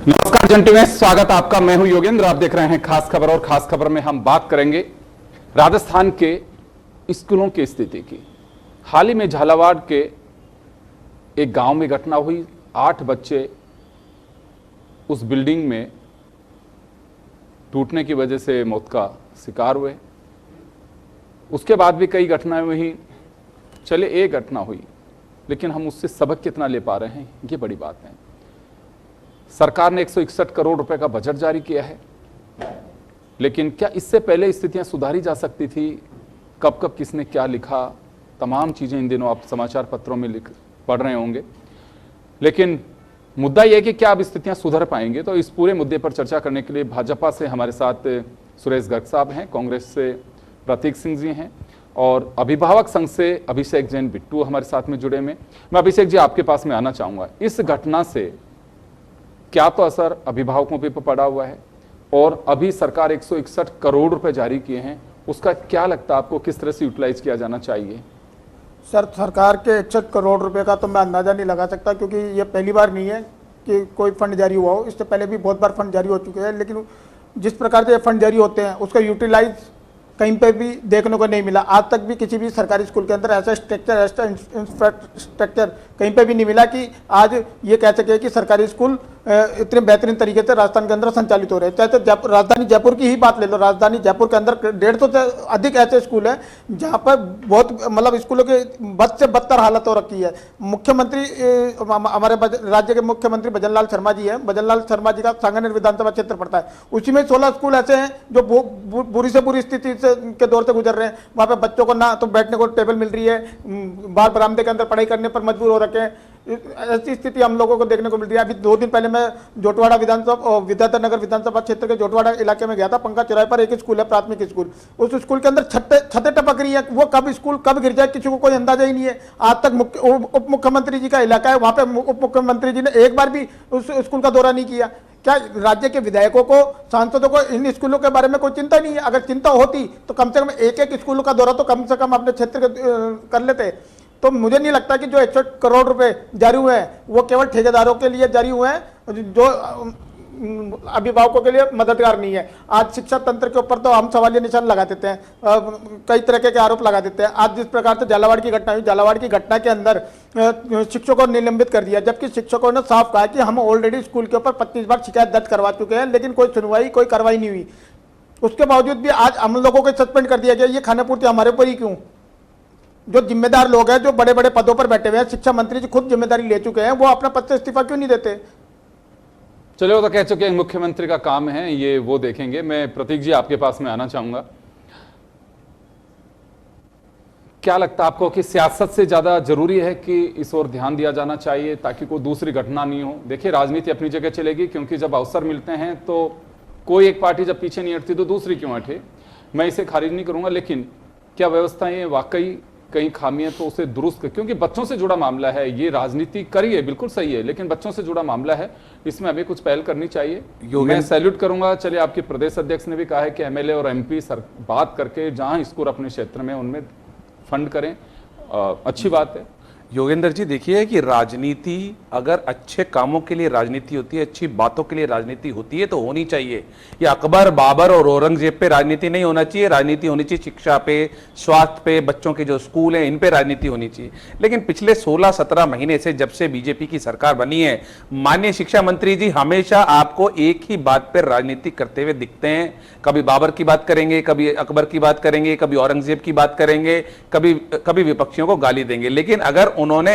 नमस्कार जंटी में स्वागत आपका। मैं हूं योगेंद्र, आप देख रहे हैं खास खबर। और खास खबर में हम बात करेंगे राजस्थान के स्कूलों की स्थिति की। हाल ही में झालावाड़ के एक गांव में घटना हुई। 8 बच्चे उस बिल्डिंग में टूटने की वजह से मौत का शिकार हुए। उसके बाद भी कई घटनाएं हुई। चले एक घटना हुई, लेकिन हम उससे सबक कितना ले पा रहे हैं, ये बड़ी बात है। सरकार ने 161 करोड़ रुपए का बजट जारी किया है, लेकिन क्या इससे पहले स्थितियां सुधारी जा सकती थी? कब कब किसने क्या लिखा, तमाम चीजें इन दिनों आप समाचार पत्रों में पढ़ रहे होंगे। लेकिन मुद्दा यह कि क्या अब स्थितियां सुधर पाएंगे? तो इस पूरे मुद्दे पर चर्चा करने के लिए भाजपा से हमारे साथ सुरेश गर्ग साहब हैं, कांग्रेस से प्रतीक सिंह जी हैं, और अभिभावक संघ से अभिषेक जैन बिट्टू हमारे साथ में जुड़े में। मैं अभिषेक जी आपके पास में आना चाहूंगा। इस घटना से क्या तो असर अभिभावकों पे पड़ा हुआ है, और अभी सरकार 161 करोड़ रुपए जारी किए हैं, उसका क्या लगता है आपको, किस तरह से यूटिलाइज किया जाना चाहिए? सर, सरकार के 61 करोड़ रुपए का तो मैं अंदाजा नहीं लगा सकता, क्योंकि ये पहली बार नहीं है कि कोई फंड जारी हुआ हो। इससे पहले भी बहुत बार फंड जारी हो चुके हैं, लेकिन जिस प्रकार से फंड जारी होते हैं उसका यूटिलाइज कहीं पे भी देखने को नहीं मिला। आज तक भी किसी भी सरकारी स्कूल के अंदर ऐसा स्ट्रक्चर, ऐसा इंफ्रास्ट्रक्चर कहीं पे भी नहीं मिला कि आज ये कह सके कि सरकारी स्कूल इतने बेहतरीन तरीके से राजस्थान के अंदर संचालित हो रहे हैं। चाहे तो राजधानी जयपुर की ही बात ले लो। राजधानी जयपुर के अंदर 150 से अधिक ऐसे स्कूल हैं जहाँ पर बहुत मतलब स्कूलों के बद से बदतर हालत हो रखी है। मुख्यमंत्री हमारे राज्य के मुख्यमंत्री भजन लाल शर्मा जी हैं। भजन लाल शर्मा जी का सांगानेर विधानसभा क्षेत्र पड़ता है, उसी में 16 स्कूल ऐसे हैं जो बुरी से बुरी स्थिति के दौर से गुजर रहे हैं। वहाँ पे बच्चों को ना तो बैठने को टेबल मिल रही है, बाहर बरामदे के अंदर पढ़ाई करने पर मजबूर हो रखे हैं। ऐसी स्थिति हम लोगों को देखने को मिल रही है। अभी 2 दिन पहले मैं जोटवाड़ा विधानसभा, विद्याधर नगर विधानसभा क्षेत्र के जोटवाड़ा इलाके में गया था। पंखा चौराहे पर एक स्कूल है, प्राथमिक स्कूल। उस स्कूल के अंदर छतें टपक रही है। वो कब स्कूल कब गिर जाए किसी को कोई अंदाजा ही नहीं है। आज तक उप मुख्यमंत्री जी का इलाका है, वहां पे उप मुख्यमंत्री जी ने एक बार भी उस स्कूल का दौरा नहीं किया। क्या राज्य के विधायकों को, सांसदों को इन स्कूलों के बारे में कोई चिंता नहीं है? अगर चिंता होती तो कम से कम एक स्कूल का दौरा तो कम से कम अपने क्षेत्र कर लेते। तो मुझे नहीं लगता कि जो 161 करोड़ रुपए जारी हुए हैं वो केवल ठेकेदारों के लिए जारी हुए हैं, जो अभिभावकों के लिए मददगार नहीं है। आज शिक्षा तंत्र के ऊपर तो हम सवालिया निशान लगा देते हैं, कई तरह के आरोप लगा देते हैं। आज जिस प्रकार से झालावाड़ की घटना हुई, झालावाड़ की घटना के अंदर शिक्षकों को निलंबित कर दिया, जबकि शिक्षकों ने साफ कहा कि हम ऑलरेडी स्कूल के ऊपर 25 बार शिकायत दर्ज करवा चुके हैं, लेकिन कोई सुनवाई, कोई कार्रवाई नहीं हुई। उसके बावजूद भी आज हम लोगों को सस्पेंड कर दिया गया। ये खाना पूर्ति हमारे ऊपर ही क्यों? जो जिम्मेदार लोग हैं, जो बड़े बड़े पदों पर बैठे हुए हैं, शिक्षा मंत्री जी खुद जिम्मेदारी ले चुके हैं, वो अपना पद से इस्तीफा क्यों नहीं देते? चलो, वो तो कह चुके हैं मुख्यमंत्री का काम है, ये वो देखेंगे। मैं प्रतीक जी आपके पास में आना चाहूंगा। क्या लगता है आपको कि सियासत से ज़्यादा जरूरी है कि इस ओर ध्यान दिया जाना चाहिए ताकि कोई दूसरी घटना नहीं हो? देखिए, राजनीति अपनी जगह चलेगी, क्योंकि जब अवसर मिलते हैं तो कोई एक पार्टी जब पीछे नहीं हटती तो दूसरी क्यों हटे? मैं इसे खारिज नहीं करूंगा, लेकिन क्या व्यवस्थाएं वाकई कहीं खामी है तो उसे दुरुस्त क्योंकि बच्चों से जुड़ा मामला है, ये राजनीति करिए बिल्कुल सही है, लेकिन बच्चों से जुड़ा मामला है, इसमें हमें कुछ पहल करनी चाहिए। मैं सैल्यूट करूंगा। चलिए, आपके प्रदेश अध्यक्ष ने भी कहा है कि एमएलए और एमपी बात करके जहां स्कूल अपने क्षेत्र में उनमें फंड करें, अच्छी बात है। योगेंद्र जी, देखिए कि राजनीति अगर अच्छे कामों के लिए राजनीति होती है, अच्छी बातों के लिए राजनीति होती है तो होनी चाहिए। ये अकबर, बाबर और औरंगजेब पे राजनीति नहीं होना चाहिए। राजनीति होनी चाहिए शिक्षा पे, स्वास्थ्य पे, बच्चों के जो स्कूल हैं इन पे राजनीति होनी चाहिए। लेकिन पिछले 16-17 महीने से जब से बीजेपी की सरकार बनी है, माननीय शिक्षा मंत्री जी हमेशा आपको एक ही बात पर राजनीति करते हुए दिखते हैं। कभी बाबर की बात करेंगे, कभी अकबर की बात करेंगे, कभी औरंगजेब की बात करेंगे, कभी विपक्षियों को गाली देंगे। लेकिन अगर उन्होंने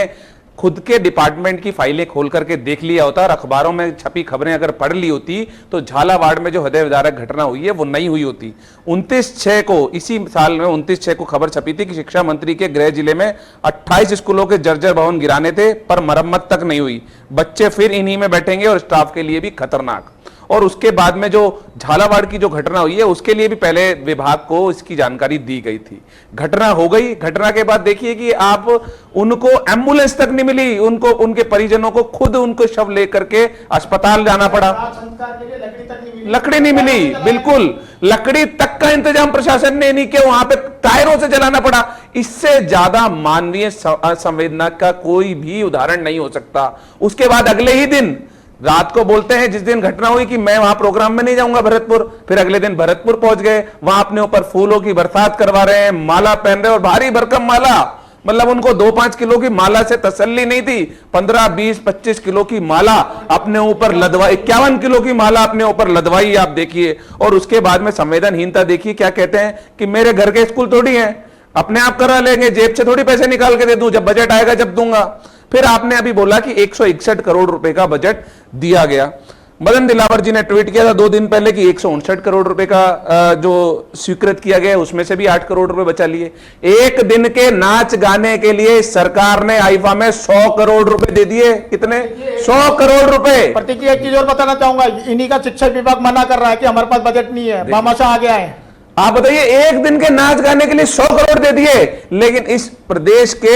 खुद के डिपार्टमेंट की फाइलें खोल करके देख लिया होता और अखबारों में छपी खबरें अगर पढ़ ली होती तो झालावाड़ में जो हृदय विदारक घटना हुई है वो नहीं हुई होती। 29/6 को, इसी साल में 29/6 को खबर छपी थी कि शिक्षा मंत्री के गृह जिले में 28 स्कूलों के जर्जर भवन गिराने थे पर मरम्मत तक नहीं हुई। बच्चे फिर इन्हीं में बैठेंगे और स्टाफ के लिए भी खतरनाक। और उसके बाद में जो झालावाड़ की जो घटना हुई है उसके लिए भी पहले विभाग को इसकी जानकारी दी गई थी। घटना हो गई, घटना के बाद देखिए कि आप उनको एम्बुलेंस तक नहीं मिली, उनको, उनके परिजनों को खुद उनको शव लेकर के अस्पताल जाना पड़ा। लकड़ी नहीं मिली, बिल्कुल लकड़ी तक का इंतजाम प्रशासन ने नहीं किया, वहां पे टायरों से जलाना पड़ा। इससे ज्यादा मानवीय संवेदना का कोई भी उदाहरण नहीं हो सकता। उसके बाद अगले ही दिन रात को बोलते हैं, जिस दिन घटना हुई, कि मैं वहां प्रोग्राम में नहीं जाऊंगा भरतपुर। फिर अगले दिन भरतपुर पहुंच गए, वहां अपने ऊपर फूलों की बरसात करवा रहे हैं, माला पहन रहे और भारी भरकम माला। मतलब उनको 2-5 किलो की माला से तसल्ली नहीं थी, 15, 20, 25 किलो की माला अपने ऊपर लदवाई, 51 किलो की माला अपने ऊपर लदवाई, आप देखिए। और उसके बाद में संवेदनहीनता देखिए, क्या कहते हैं कि मेरे घर के स्कूल थोड़ी है, अपने आप करा लेंगे, जेब से थोड़ी पैसे निकाल के दे दूं, जब बजट आएगा जब दूंगा। फिर आपने अभी बोला कि 161 करोड़ रुपए का बजट दिया गया। मदन दिलावर जी ने ट्वीट किया था 2 दिन पहले कि 159 करोड़ रुपए का जो स्वीकृत किया गया उसमें से भी 8 करोड़ रुपए बचा लिए। एक दिन के नाच गाने के लिए सरकार ने आईफा में 100 करोड़ रुपए दे दिए। कितने? 100 करोड़ रुपए। प्रतीक जी, एक चीज और बताना चाहूंगा, इन्हीं का शिक्षा विभाग मना कर रहा है कि हमारे पास बजट नहीं है, भामाशाह आ गया है। आप बताइए, एक दिन के नाच गाने के लिए 100 करोड़ दे दिए, लेकिन इस प्रदेश के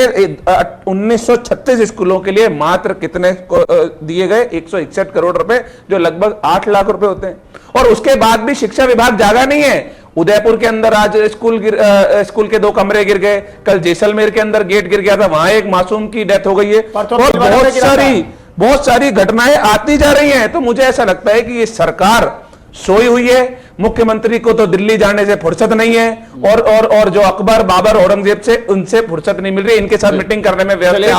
1936 स्कूलों के लिए मात्र कितने दिए गए? 161 करोड़ रुपए, जो लगभग 8 लाख रुपए होते हैं। और उसके बाद भी शिक्षा विभाग जागा नहीं है। उदयपुर के अंदर आज स्कूल के 2 कमरे गिर गए, कल जैसलमेर के अंदर गेट गिर गया था, वहां एक मासूम की डेथ हो गई है, और बहुत सारी घटनाएं आती जा रही हैं। तो मुझे ऐसा लगता है कि ये सरकार सोई हुई है। मुख्यमंत्री को तो दिल्ली जाने से फुर्सत नहीं है, और जो अकबर, बाबर, औरंगजेब से उनसे फुर्सत नहीं मिल रही, इनके साथ मीटिंग करने में व्यस्त है।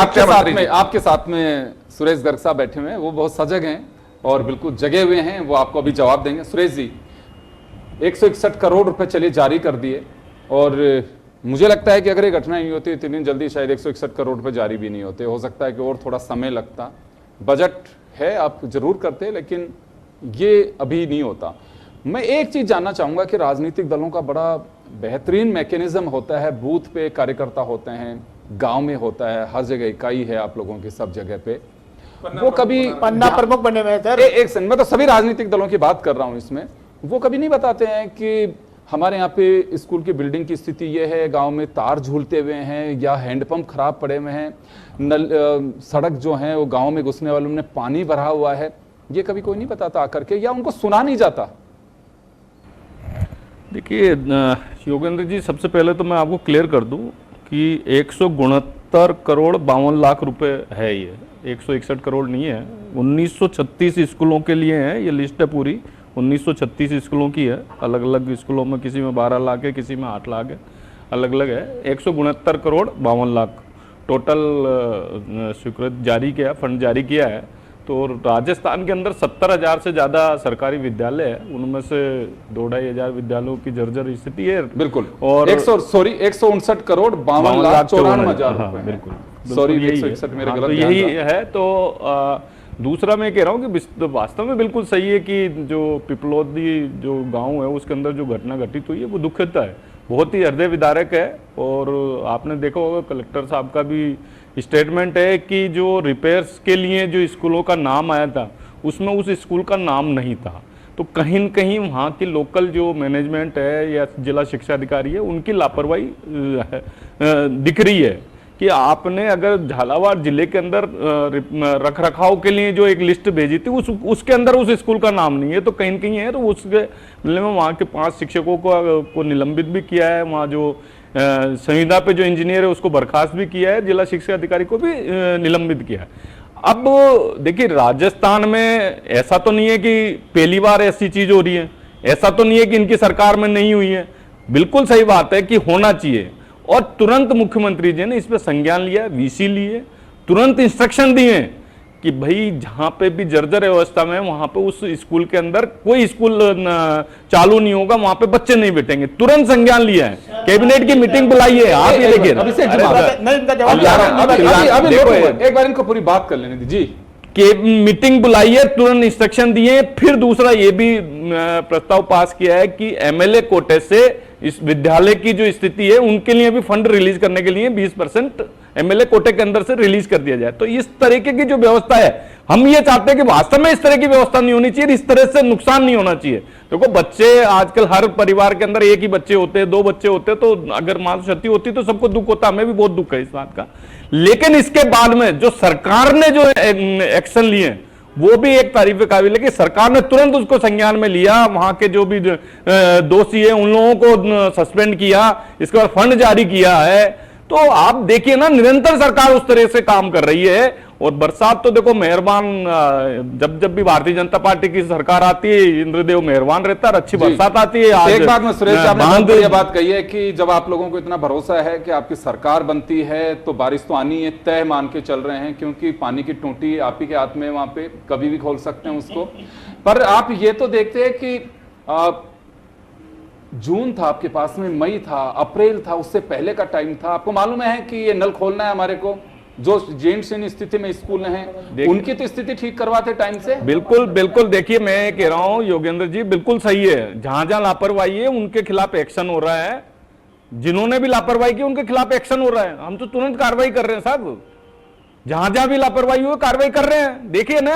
आपके साथ में सुरेश गर्ग साहब बैठे हुए हैं, वो बहुत सजग हैं और बिल्कुल जगे हुए हैं, वो आपको अभी जवाब देंगे। सुरेश जी, 161 करोड़ रुपए चलिए जारी कर दिए, और मुझे लगता है कि अगर ये घटना नहीं होती इतनी जल्दी शायद 161 करोड़ रुपए जारी भी नहीं होते। हो सकता है कि और थोड़ा समय लगता। बजट है, आप जरूर करते, लेकिन ये अभी नहीं होता। मैं एक चीज जानना चाहूंगा कि राजनीतिक दलों का बड़ा बेहतरीन मैकेनिज्म होता है, बूथ पे कार्यकर्ता होते हैं, गांव में होता है, हर जगह इकाई है आप लोगों की, सब जगह पे वो कभी पन्ना प्रमुख बने हुए हैं। एक सेकंड, मैं तो सभी राजनीतिक दलों की बात कर रहा हूं इसमें। वो कभी नहीं बताते हैं कि हमारे यहाँ पे स्कूल की बिल्डिंग की स्थिति ये है, गांव में तार झूलते हुए हैं, या हैंडपंप खराब पड़े हुए हैं, सड़क जो है वो गांव में घुसने वालों में पानी भरा हुआ है। ये कभी कोई नहीं बताता आकर के, या उनको सुना नहीं जाता। देखिए योगेंद्र जी, सबसे पहले तो मैं आपको क्लियर कर दूं कि 169 करोड़ 52 लाख रुपए है, ये 161 करोड़ नहीं है। 1936 स्कूलों के लिए है ये लिस्ट है पूरी, 1936 स्कूलों की है। अलग अलग स्कूलों में किसी में 12 लाख है, किसी में 8 लाख है, अलग अलग है। 169 करोड़ 52 लाख टोटल स्वीकृत जारी किया, फंड जारी किया है। तो राजस्थान के अंदर 70,000 से ज्यादा सरकारी विद्यालय है, उनमें से 2-2.5 विद्यालयों की जर्जर स्थिति है। बिल्कुल। और 169 करोड़ 52,54,000 रुपए। बिल्कुल, सॉरी, यही है। तो दूसरा मैं कह रहा हूँ कि वास्तव में बिल्कुल सही है कि जो पिपलोदी जो गांव है उसके अंदर जो घटना घटित हुई है वो दुखद है। बहुत ही हृदय विदारक है। और आपने देखा होगा कलेक्टर साहब का भी स्टेटमेंट है कि जो रिपेयर्स के लिए जो स्कूलों का नाम आया था उसमें उस स्कूल का नाम नहीं था। तो कहीं न कहीं वहाँ की लोकल जो मैनेजमेंट है या जिला शिक्षा अधिकारी है उनकी लापरवाही दिख रही है कि आपने अगर झालावाड़ जिले के अंदर रख रखाव के लिए जो एक लिस्ट भेजी थी उसके अंदर उस स्कूल का नाम नहीं है, तो कहीं न कहीं है। तो उसके में वहाँ के 5 शिक्षकों को निलंबित भी किया है, वहाँ जो संविदा पे जो इंजीनियर है उसको बर्खास्त भी किया है, जिला शिक्षा अधिकारी को भी निलंबित किया है। अब देखिए राजस्थान में ऐसा तो नहीं है कि पहली बार ऐसी चीज हो रही है, ऐसा तो नहीं है कि इनकी सरकार में नहीं हुई है, बिल्कुल सही बात है कि होना चाहिए। और तुरंत मुख्यमंत्री जी ने इस पर संज्ञान लिया, वीसी लिए, तुरंत इंस्ट्रक्शन दिए कि भाई जहां पे भी जर्जर अवस्था में वहां पे उस स्कूल के अंदर कोई स्कूल चालू नहीं होगा, वहां पे बच्चे नहीं बैठेंगे। तुरंत संज्ञान लिया है, कैबिनेट की मीटिंग बुलाई है। आप ये देखिए एक बार इनको पूरी बात कर लेने दीजिए कि मीटिंग बुलाई है, तुरंत इंस्ट्रक्शन दिए। फिर दूसरा ये भी प्रस्ताव पास किया है कि एमएलए कोटे से इस विद्यालय की जो स्थिति है उनके लिए भी फंड रिलीज करने के लिए 20% एमएलए कोटे के अंदर से रिलीज कर दिया जाए। तो इस तरीके की जो व्यवस्था है, हम ये चाहते हैं कि वास्तव में इस तरह की व्यवस्था नहीं होनी चाहिए, इस तरह से नुकसान नहीं होना चाहिए। देखो बच्चे आजकल हर परिवार के अंदर एक ही बच्चे होते हैं, 2 बच्चे होते हैं, तो अगर मां क्षति होती तो सबको दुख होता, हमें भी बहुत दुख है इस बात का। लेकिन इसके बाद में जो सरकार ने जो एक्शन लिए वो भी एक तारीफ काबिल है कि सरकार ने तुरंत उसको संज्ञान में लिया, वहां के जो भी दोषी है उन लोगों को सस्पेंड किया, इसके बाद फंड जारी किया है। तो आप देखिए ना, निरंतर सरकार उस तरह से काम कर रही है। और बरसात तो देखो मेहरबान, जब जब भी भारतीय जनता पार्टी की सरकार आती है इंद्रदेव मेहरबान रहता है, अच्छी बरसात आती है। आज एक बात में सुरेश जी आपने बहुत बढ़िया बात कही है कि जब आप लोगों को इतना भरोसा है कि आपकी सरकार बनती है तो बारिश तो आनी है, तय मान के चल रहे हैं, क्योंकि पानी की टूटी आप ही के हाथ में, वहां पे कभी भी खोल सकते हैं उसको। पर आप ये तो देखते हैं कि जून था आपके पास में, मई था, अप्रैल था, उससे पहले का टाइम था। आपको मालूम है कि ये नल खोलना है हमारे को, जो जीर्ण स्थिति में स्कूल हैं उनकी तो स्थिति ठीक करवाते टाइम से। बिल्कुल बिल्कुल, देखिए मैं कह रहा हूं योगेंद्र जी बिल्कुल सही है, जहां जहां लापरवाही है उनके खिलाफ एक्शन हो रहा है, जिन्होंने भी लापरवाही की उनके खिलाफ एक्शन हो रहा है। हम तो तुरंत कार्रवाई कर रहे हैं साहब, जहां जहां भी लापरवाही हुई कार्रवाई कर रहे हैं। देखिए ना,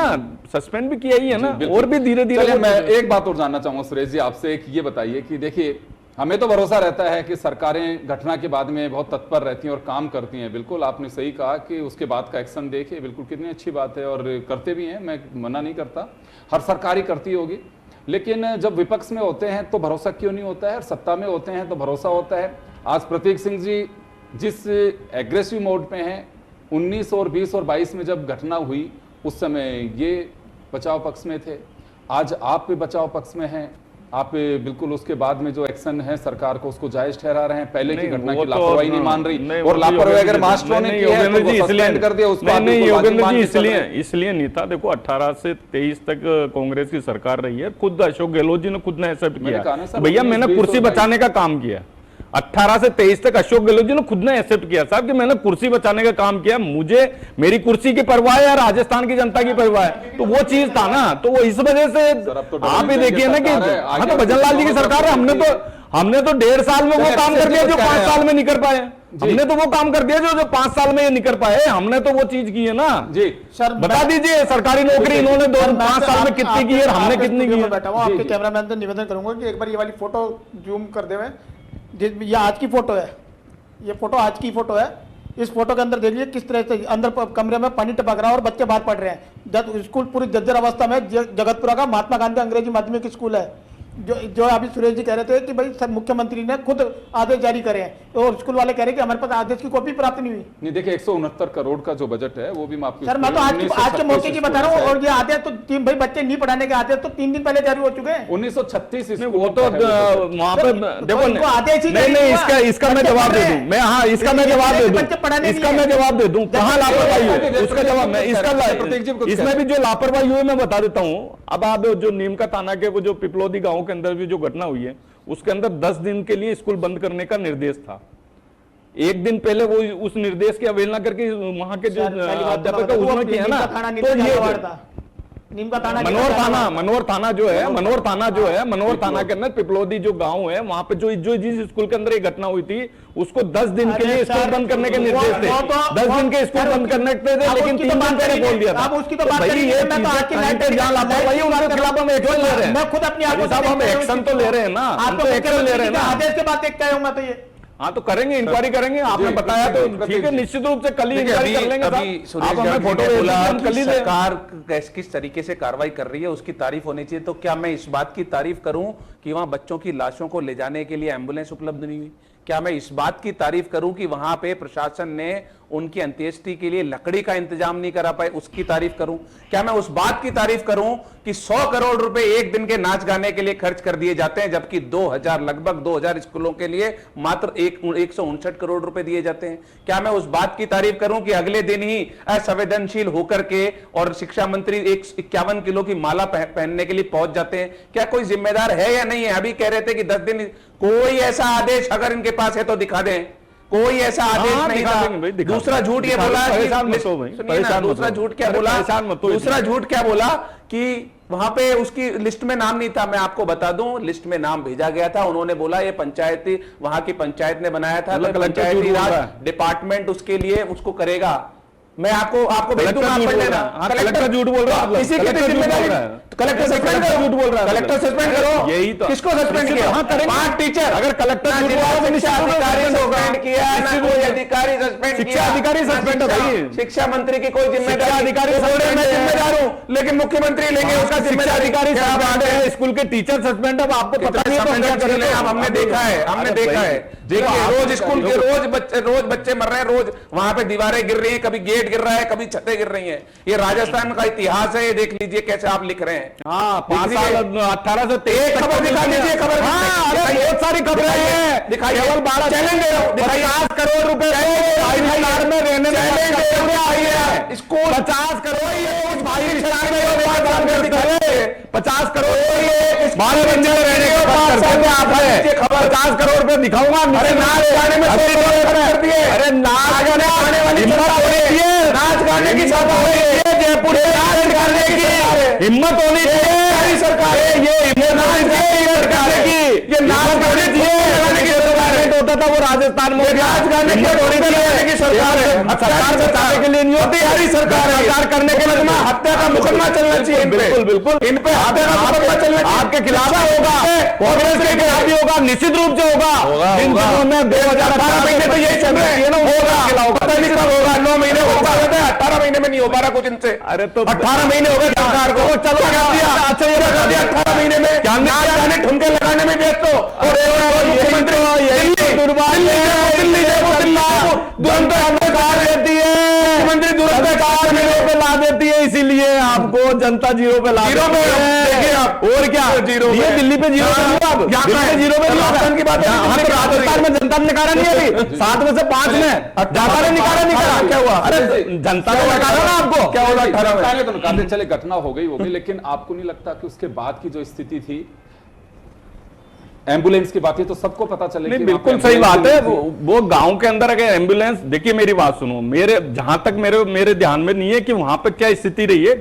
सस्पेंड भी किया ही है ना, और भी धीरे धीरे। मैं एक बात और जानना चाहूंगा सुरेश जी आपसे, एक ये बताइए कि देखिए हमें तो भरोसा रहता है कि सरकारें घटना के बाद में बहुत तत्पर रहती हैं और काम करती हैं। बिल्कुल आपने सही कहा कि उसके बाद का एक्शन देखिए, बिल्कुल कितनी अच्छी बात है, और करते भी हैं, मैं मना नहीं करता, हर सरकार ही करती होगी। लेकिन जब विपक्ष में होते हैं तो भरोसा क्यों नहीं होता है, और सत्ता में होते हैं तो भरोसा होता है। आज प्रतीक सिंह जी जिस एग्रेसिव मोड पे हैं, 19 और 20 और 22 में जब घटना हुई उस समय ये बचाव पक्ष में थे, आज आप भी बचाव पक्ष में हैं। आप बिल्कुल उसके बाद में जो एक्शन है सरकार को उसको जायज ठहरा रहे हैं, पहले की घटना की लापरवाही नहीं मान रही, और लापरवाही अगर मास्टरों ने की है तो वो सस्पेंड कर दिया उसको। नहीं योगेंद्र जी, इसलिए नहीं था। देखो 18 से 23 तक कांग्रेस की सरकार रही है, खुद अशोक गहलोत जी ने खुद ने एक्सेप्ट किया, भैया मैंने कुर्सी बचाने का काम किया। 18 से 23 तक अशोक गहलोत जी ने खुद ने एक्सेप्ट किया साहब कि मैंने कुर्सी बचाने का काम किया, मुझे मेरी कुर्सी की परवाह है, राजस्थान की जनता की परवाह है। तो वो चीज था ना, तो वो इस वजह से आप ही देखिए ना कि हाँ, तो भजन लाल जी की सरकार है, हमने तो 1.5 साल में वो काम कर दिया जो 5 साल में नहीं कर पाए। हमने तो वो काम कर दिया जो 5 साल में ये नहीं कर पाए, हमने तो वो चीज की है ना जी। सर बता दीजिए सरकारी नौकरी इन्होंने 5 साल में कितनी की है, हमने कितनी की है। बैठा हूँ आपके कैमरामैन से निवेदन करूंगा कि एक बार ये वाली फोटो जूम कर दे। ये आज की फोटो है, ये फोटो आज की फोटो है। इस फोटो के अंदर देखिए किस तरह से अंदर कमरे में पानी टपक रहा है और बच्चे बाहर पढ़ रहे हैं। जब स्कूल पूरी जर्जर अवस्था में, जगतपुरा का महात्मा गांधी अंग्रेजी माध्यमिक स्कूल है, जो अभी सुरेश जी कह रहे थे कि भाई सर मुख्यमंत्री ने खुद आदेश जारी करे हैं, और स्कूल वाले कह रहे हैं कि हमारे पास आदेश की कॉपी प्राप्त नहीं हुई। नहीं देखिए 169 करोड़ का जो बजट है वो भी माफ सर मैं तो आज के मौके की बता रहा हूँ, और ये आदेश तो भाई बच्चे नहीं पढ़ाने के आदेश तो 3 दिन पहले जारी हो चुके हैं। 1936 वो तो वहां पे देखो आदेश ही नहीं, इसका मैं जवाब दे दूं, मैं हाँ इसका मैं जवाब दे दूं, इसका मैं जवाब दे दूं, कहाँ लापरवाही है उसका जवाब मैं इसमें भी जो लापरवाही हुई मैं बता देता हूँ। अब आप जो नीम का ताना के वो जो पिपलोदी गांव के अंदर भी जो घटना हुई है उसके अंदर 10 दिन के लिए स्कूल बंद करने का निर्देश था। एक दिन पहले वो उस निर्देश की अवहेलना करके वहां के जो अध्यापक उसने किया ना, तो ये नीम का थाना मनोहर थाना जो है मनोहर थाना के अंदर पिपलोदी जो गांव है, वहां पे जो जिस स्कूल के अंदर ये घटना हुई थी उसको 10 दिन के लिए स्कूल बंद करने के निर्देश थे। 10 दिन के स्कूल बंद करने के थे, लेकिन 3 दिन पहले बोल दिया था। अब उसकी तो बात करेंगे, मैं तो आपकी जहां लापरवाही उनके खिलाफ हम एक्शन ले रहे हैं। मैं खुद अपनी आंखों से साहब हम एक्शन तो ले रहे हैं ना, हम तो एक्शन ले रहे हैं ना। आदेश के बाद देख के आऊंगा तो ये हाँ तो करेंगे, इंक्वायरी करेंगे, आपने बताया तो ठीक है, निश्चित रूप से कल ही इंक्वायरी कर लेंगे। आप हमें फोटो बोला हम कल ही दें। सरकार किस तरीके से कार्रवाई कर रही है उसकी तारीफ होनी चाहिए। तो क्या मैं इस बात की तारीफ करूं कि वहां बच्चों की लाशों को ले जाने के लिए एम्बुलेंस उपलब्ध नहीं हुई? क्या मैं इस बात की तारीफ करूं कि वहां पे प्रशासन ने उनकी अंत्येष्टि के लिए लकड़ी का इंतजाम नहीं करा पाए, उसकी तारीफ करूं? क्या मैं उस बात की तारीफ करूं कि 100 करोड़ रुपए एक दिन के नाच गाने के लिए खर्च कर दिए जाते हैं, जबकि 2000 लगभग 2000 स्कूलों के लिए मात्र 159 करोड़ रुपए दिए जाते हैं? क्या मैं उस बात की तारीफ करूं कि अगले दिन ही असंवेदनशील होकर के और शिक्षा मंत्री 51 किलो की माला पहनने के लिए पहुंच जाते हैं? क्या कोई जिम्मेदार है या नहीं है? अभी कह रहे थे कि 10 दिन, कोई ऐसा आदेश अगर इनके पास है तो दिखा दें। कोई ऐसा आदेश नहीं था। दूसरा झूठ ये बोला, दूसरा झूठ क्या बोला, दूसरा झूठ क्या बोला कि वहां पे उसकी लिस्ट में नाम नहीं था। मैं आपको बता दूं, लिस्ट में नाम भेजा गया था। उन्होंने बोला ये पंचायती, वहां की पंचायत ने बनाया था, पंचायती राज डिपार्टमेंट उसके लिए उसको करेगा। मैं आपको भेज दूंगा, आप पढ़ लेना। कलेक्टर झूठ बोल रहा है, इसी की जिम्मेदारी, कलेक्टर सस्पेंड करो, झूठ बोल रहा है, कलेक्टर सस्पेंड करो। यही तो किसको सस्पेंड किया? 5 टीचर। अगर कलेक्टर शिक्षा अधिकारी सस्पेंड किया, ना कोई अधिकारी सस्पेंड किया। शिक्षा अधिकारी सस्पेंड है भाई, शिक्षा मंत्री की कोई जिम्मेदारी अधिकारी मैं जिम्मेदार हूं, लेकिन मुख्यमंत्री लेंगे उसका शिक्षा अधिकारी स्कूल के टीचर सस्पेंड है, आपको पता नहीं है? हमने देखा है, हमने देखा है। देखिए रोज स्कूल के रोज बच्चे मर रहे हैं, रोज वहां पे दीवारें गिर रही हैं, कभी गेट गिर रहा है, कभी छतें गिर रही हैं। ये राजस्थान का इतिहास है, ये देख लीजिए कैसे आप लिख रहे हैं। हाँ 5 साल 18 से 23 खबर दिखा लीजिए, खबर बहुत सारी खबरें हैं, दिखाइए। केवल 12 चैलेंज 50 करोड़ रुपए में रहने में स्कूल 50 करोड़ 50 करोड़ 12 बंदे रहने के बाद आप है 50 करोड़ रुपए दिखाऊंगा। अरे नाच गाने में कर दिए, अरे नाच गाने वाली नाच गाने की सभा हो रही है जयपुर में, नाच गाने की हिम्मत होनी चाहिए सरकार, ये हिम्मत सरकार की, ये नाच गाने की होता था वो राजस्थान में, नाच गाने की सरकार है। सरकार बचाने के लिए नहीं होती, हरी सरकार है, सरकार करने के लिए हत्या का मुकदमा चलना चाहिए। बिल्कुल बिल्कुल, इन पे हत्या का मुकदमा चलना चाहिए। आपके खिलाफ होगा, कांग्रेस के खिलाफ भी होगा, निश्चित रूप से होगा। इन दिनों में 2018 महीने तो यही चल रही है ना, होगा, पता नहीं कब होगा, 9 महीने होगा, 18 महीने में नहीं हो पा रहा कुछ इनसे। अरे तो 18 महीने हो गए सरकार को, चलो क्या दिया, अच्छा ये लगा दिया 18 महीने में, क्या गाने ठुमके लगाने में व्यस्त हो, और मुख्यमंत्री ला देती है, इसीलिए आपको जनता जीरो पे ला देखिए आप, और क्या जीरो, ये दिल्ली पे जीरो जीरो पे राजस्थान की बात है। राजस्थान में जनता ने निकाला नहीं, अभी 7 में से 5 में जनता ने निकाला, क्या हुआ? अरे जनता ने निकाला ना, आपको क्या होगा? 18 में तो निकालते चले, घटना हो गई, लेकिन आपको नहीं लगता कि उसके बाद की जो स्थिति थी, एम्बुलेंस की बात है तो सबको पता चले? नहीं, बिल्कुल सही बात है। वो गांव के अंदर अगर एम्बुलेंस, देखिए मेरी बात सुनो, मेरे जहां तक मेरे ध्यान में नहीं है कि वहां पे क्या स्थिति रही है।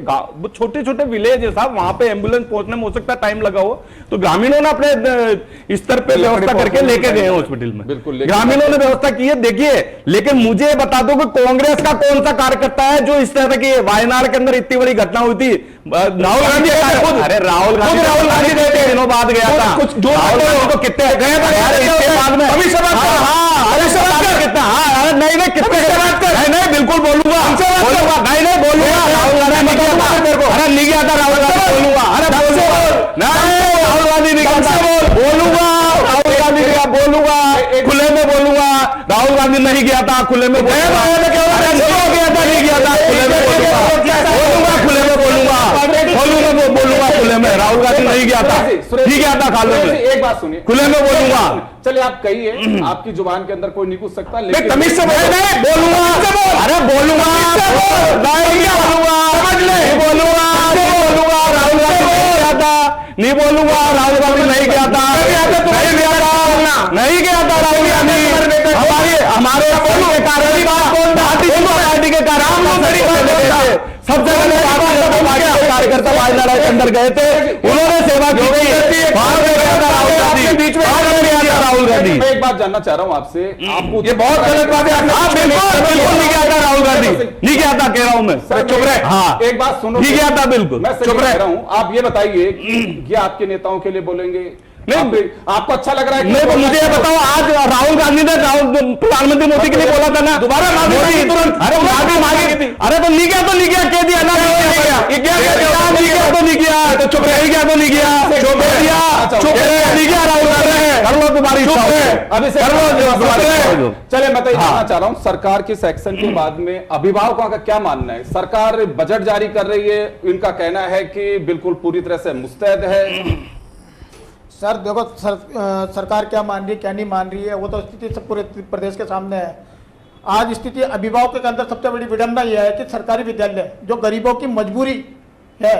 छोटे छोटे विलेज है साहब, वहां पे एम्बुलेंस पहुंचने में हो सकता है टाइम लगा हो, तो ग्रामीणों ने अपने स्तर पे व्यवस्था करके लेके गए हॉस्पिटल में, बिल्कुल ग्रामीणों ने व्यवस्था की है। देखिए, लेकिन मुझे बता दो कि कांग्रेस का कौन सा कार्यकर्ता है जो इस तरह की वायनाड के अंदर इतनी बड़ी घटना हुई थी, राहुल गांधी, अरे राहुल गांधी दिनों बाद गया था, कुछ तो कितने गए बाद में अभी सब कितना, हाँ नहीं नहीं कितने नहीं बिल्कुल बोलूंगा, नहीं बोलूंगा, राहुल गांधी नहीं गया था, अरे नहीं गया था राहुल गांधी, बोलूंगा, अरे नहीं राहुल गांधी नहीं गया था, बोलूंगा राहुल गांधी गया, बोलूंगा खुले में, बोलूंगा राहुल गांधी नहीं गया था, खुले में गया था, नहीं गया था, नहीं गया था, खुले में बोलूंगा, खुले में बोलूंगा, खुले में राहुल गांधी नहीं गया था, नहीं गया था, खाले में। एक बात सुनिए, खुले में बोलूंगा, चलिए आप कहिए, आपकी जुबान के अंदर कोई नहीं पूछ सकता, लेकिन तमीज से बोलूंगा, अरे बोलूंगा, समझ ले, बोलूंगा, राहुल गांधी नहीं गया था, नहीं बोलूंगा, राहुल गांधी नहीं गया था, नहीं गया था राहुल गांधी, हमारे पार्टी के कारण सब जगह कार्यकर्ता वायनाड के अंदर गए थे, उन्होंने सेवा की थी। बाहर में गया था राहुल गांधी, बीच में बाहर में गया था राहुल गांधी। मैं एक बात जानना चाह रहा हूं आपसे, आपको ये बहुत गलत बात है। बिल्कुल नहीं गया था राहुल गांधी, नहीं गया था, कह रहा हूं मैं। चुप रहे। हाँ, एक बात सुनो, नहीं गया था बिल्कुल, मैं चुप रहे। रहा हूं। आप ये बताइए कि ये आपके नेताओं के लिए बोलेंगे, नहीं, आपको अच्छा लग रहा है? नहीं तो मुझे ये बताओ, आज राहुल गांधी ने प्रधानमंत्री मोदी के लिए बोला था ना, दोबारा माफी तुरंत, अरे माफी मांगी थी, अरे तो नहीं गया तो नहीं गया, कह दिया ना, नहीं गया तो नहीं गया, तो चुप रह गया तो नहीं गया, चुप रह गया, चुप रह नहीं गया राहुल गांधी, कर लो तुम्हारी इच्छा, अभी से कर लो। चले, मैं तो ये जानना चाह रहा हूं, सरकार के सेक्शन के बाद में अभिभावकों का क्या मानना है? सरकार बजट जारी कर रही है, इनका कहना है कि बिल्कुल पूरी तरह से मुस्तैद है। सर देखो, सरकार क्या मान रही है क्या नहीं मान रही है वो तो स्थिति सब पूरे प्रदेश के सामने है। आज स्थिति अभिभावकों के अंदर सबसे बड़ी विडंबना यह है कि सरकारी विद्यालय जो गरीबों की मजबूरी है,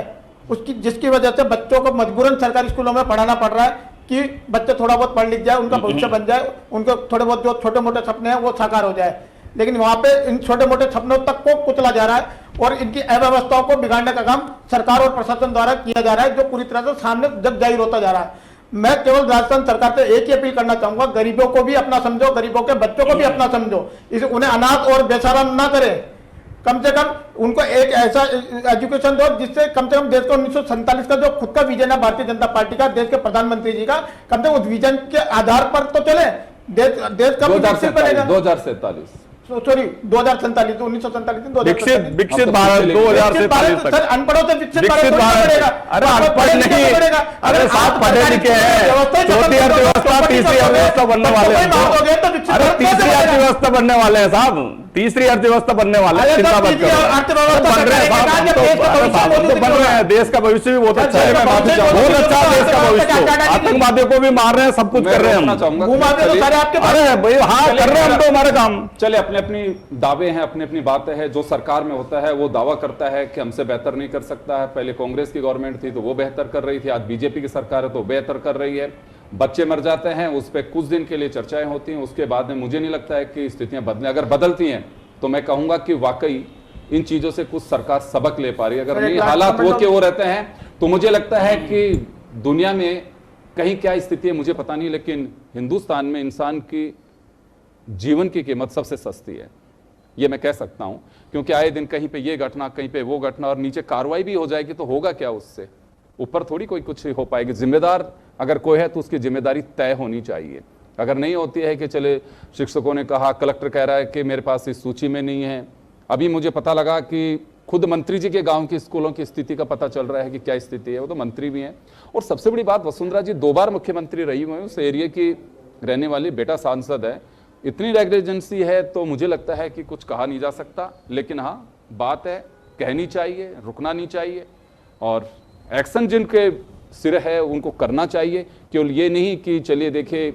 उसकी जिसकी वजह से बच्चों को मजबूरन सरकारी स्कूलों में पढ़ाना पड़ रहा है कि बच्चे थोड़ा बहुत पढ़ लिख जाए, उनका भविष्य बन जाए, उनके थोड़े बहुत जो छोटे मोटे सपने हैं वो साकार हो जाए। लेकिन वहां पे इन छोटे मोटे सपनों तक को कुचला जा रहा है और इनकी अव्यवस्थाओं को बिगाड़ने का काम सरकार और प्रशासन द्वारा किया जा रहा है, जो पूरी तरह से सामने जग जाहिर होता जा रहा है। मैं केवल राजस्थान सरकार से एक ही अपील करना चाहूंगा, गरीबों को भी अपना समझो, गरीबों के बच्चों को भी अपना समझो, इसे उन्हें अनाथ और बेसहारा ना करें। कम से कम उनको एक ऐसा एजुकेशन दो जिससे कम से कम देश को 1947 का जो खुद का विजन है भारतीय जनता पार्टी का, देश के प्रधानमंत्री जी का, कम से कम उस विजन के आधार पर तो चले। देश का विकसित बनेगा। 2047 सॉरी 2047, 1947 विकसित भारत 2047 तक, अनपढ़ों से विकसित विकसित भारत। अरे अनपढ़ नहीं, अरे साथ पढ़े लिखे हैं, चौथी अर्थव्यवस्था तीसरी अर्थव्यवस्था बनने वाले हैं। अरे तीसरी अर्थव्यवस्था बनने वाले हैं साहब, तीसरी अर्थव्यवस्था बनने वाले हैं, चिंता मत करो, बन रहे हैं साहब, तो बन रहे हैं। देश का भविष्य भी बहुत अच्छा है, बहुत अच्छा है देश का भविष्य। आतंकवादियों को भी मार रहे हैं, सब कुछ कर रहे हैं हम। अरे भाई हाँ, कर रहे हैं हम तो हमारे काम। चले, अपने अपनी दावे हैं, अपनी अपनी बातें हैं। जो सरकार में होता है वो दावा करता है कि हमसे बेहतर नहीं कर सकता है। पहले कांग्रेस की गवर्नमेंट थी तो वो बेहतर कर रही थी, आज बीजेपी की सरकार है तो बेहतर कर रही है। बच्चे मर जाते हैं, उस पर कुछ दिन के लिए चर्चाएं होती हैं, उसके बाद में मुझे नहीं लगता है कि स्थितियां बदलें। अगर बदलती हैं तो मैं कहूंगा कि वाकई इन चीजों से कुछ सरकार सबक ले पा रही है। अगर नहीं हालात वो के वो रहते हैं तो मुझे लगता है कि दुनिया में कहीं क्या स्थिति है मुझे पता नहीं, लेकिन हिंदुस्तान में इंसान की जीवन की कीमत सबसे सस्ती है, ये मैं कह सकता हूं। क्योंकि आए दिन कहीं पे ये घटना, कहीं पे वो घटना, और नीचे कार्रवाई भी हो जाएगी तो होगा क्या उससे? ऊपर थोड़ी कोई कुछ हो पाएगी। जिम्मेदार अगर कोई है तो उसकी जिम्मेदारी तय होनी चाहिए। अगर नहीं होती है कि चले शिक्षकों ने कहा, कलेक्टर कह रहा है कि मेरे पास इस सूची में नहीं है। अभी मुझे पता लगा कि खुद मंत्री जी के गांव की स्कूलों की स्थिति का पता चल रहा है कि क्या स्थिति है, वो तो मंत्री भी हैं। और सबसे बड़ी बात, वसुंधरा जी 2 बार मुख्यमंत्री रही हुई हैं, उस एरिया की रहने वाली, बेटा सांसद है। इतनी नेग्लिजेंसी है तो मुझे लगता है कि कुछ कहा नहीं जा सकता। लेकिन हाँ, बात है, कहनी चाहिए, रुकना नहीं चाहिए, और एक्शन जिनके सिर है उनको करना चाहिए। केवल ये नहीं कि चलिए देखिए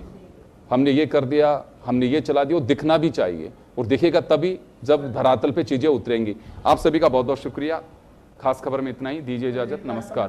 हमने ये कर दिया, हमने ये चला दिया, वो दिखना भी चाहिए, और दिखेगा तभी जब धरातल पे चीजें उतरेंगी। आप सभी का बहुत बहुत शुक्रिया। खास खबर में इतना ही, दीजिए इजाजत, नमस्कार।